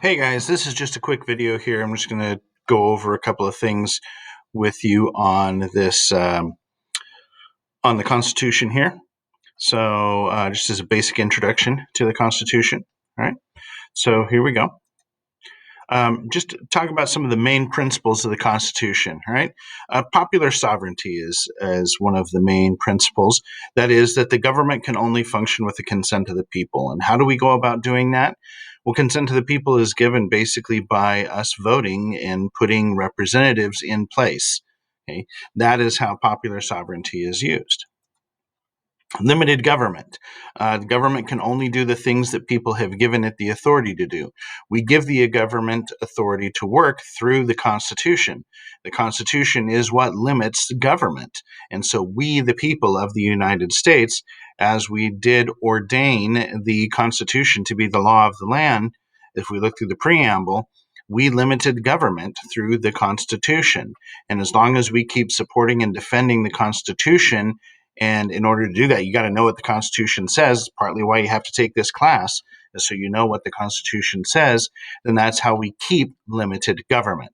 Hey guys, this is just a quick video here. I'm just going to go over a couple of things with you on this on the Constitution here. So, just as a basic introduction to the Constitution. All right. So here we go. Just talk about some of the main principles of the Constitution. All right. Popular sovereignty is one of the main principles. That is that the government can only function with the consent of the people. And how do we go about doing that? Well, consent to the people is given basically by us voting and putting representatives in place. Okay? That is how popular sovereignty is used. Limited government. The government can only do the things that people have given it the authority to do. We give the government authority to work through the Constitution. The Constitution is what limits government. And so we, the people of the United States, as we did ordain the Constitution to be the law of the land, if we look through the preamble, we limited government through the Constitution. And as long as we keep supporting and defending the Constitution, and in order to do that, you got to know what the Constitution says. Partly why you have to take this class is so you know what the Constitution says. Then that's how we keep limited government.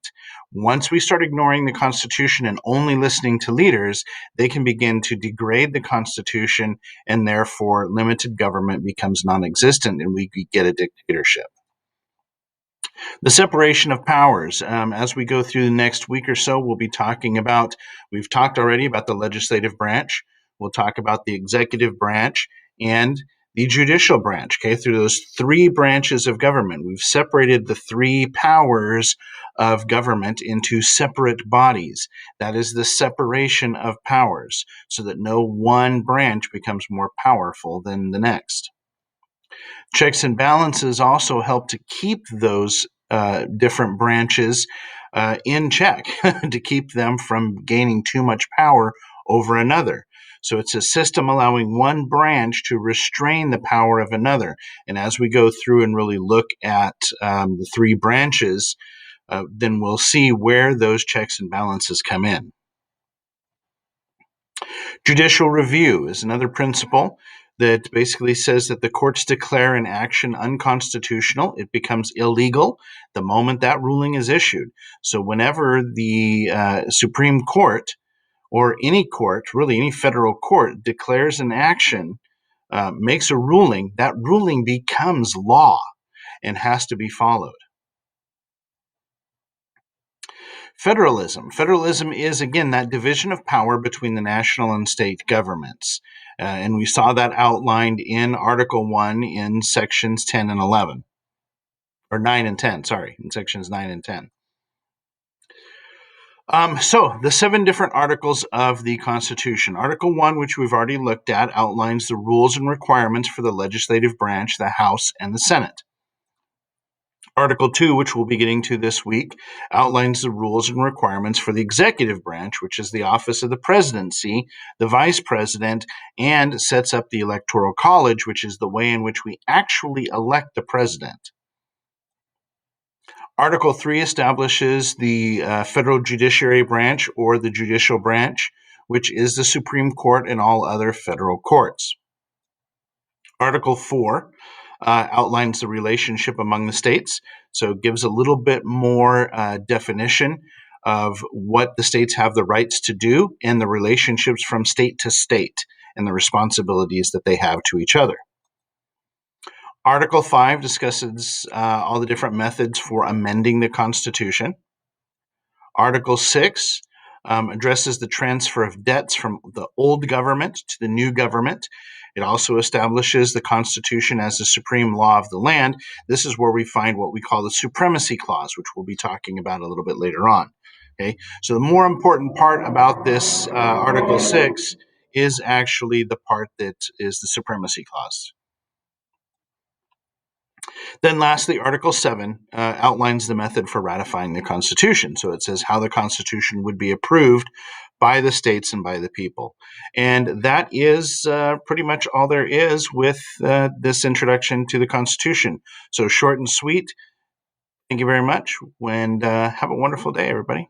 Once we start ignoring the Constitution and only listening to leaders, they can begin to degrade the Constitution, and therefore limited government becomes non-existent, and we get a dictatorship. The separation of powers. As we go through the next week or so, we've talked already about the legislative branch. We'll talk about the executive branch and the judicial branch. Okay, through those three branches of government, we've separated the three powers of government into separate bodies. That is the separation of powers, so that no one branch becomes more powerful than the next. Checks and balances also help to keep those different branches in check, to keep them from gaining too much power over another. So it's a system allowing one branch to restrain the power of another. And as we go through and really look at the three branches, then we'll see where those checks and balances come in. Judicial review is another principle that basically says that the courts declare an action unconstitutional, it becomes illegal the moment that ruling is issued. So whenever the Supreme Court or any court, really any federal court, declares an action, makes a ruling, that ruling becomes law and has to be followed. Federalism. Federalism is, again, that division of power between the national and state governments. And we saw that outlined in Article 1 in sections 10 and 11. Or 9 and 10, sorry, in sections 9 and 10. So, the 7 different articles of the Constitution. Article 1, which we've already looked at, outlines the rules and requirements for the legislative branch, the House, and the Senate. Article 2, which we'll be getting to this week, outlines the rules and requirements for the executive branch, which is the office of the presidency, the vice president, and sets up the electoral college, which is the way in which we actually elect the president. Article 3 establishes the federal judiciary branch, or the judicial branch, which is the Supreme Court and all other federal courts. Article 4 outlines the relationship among the states, so it gives a little bit more definition of what the states have the rights to do and the relationships from state to state and the responsibilities that they have to each other. Article 5 discusses all the different methods for amending the Constitution. Article 6 addresses the transfer of debts from the old government to the new government. It also establishes the Constitution as the supreme law of the land. This is where we find what we call the Supremacy Clause, which we'll be talking about a little bit later on. Okay, so the more important part about this Article 6 is actually the part that is the Supremacy Clause. Then lastly, Article 7 outlines the method for ratifying the Constitution. So it says how the Constitution would be approved by the states and by the people. And that is pretty much all there is with this introduction to the Constitution. So short and sweet. Thank you very much, and have a wonderful day, everybody.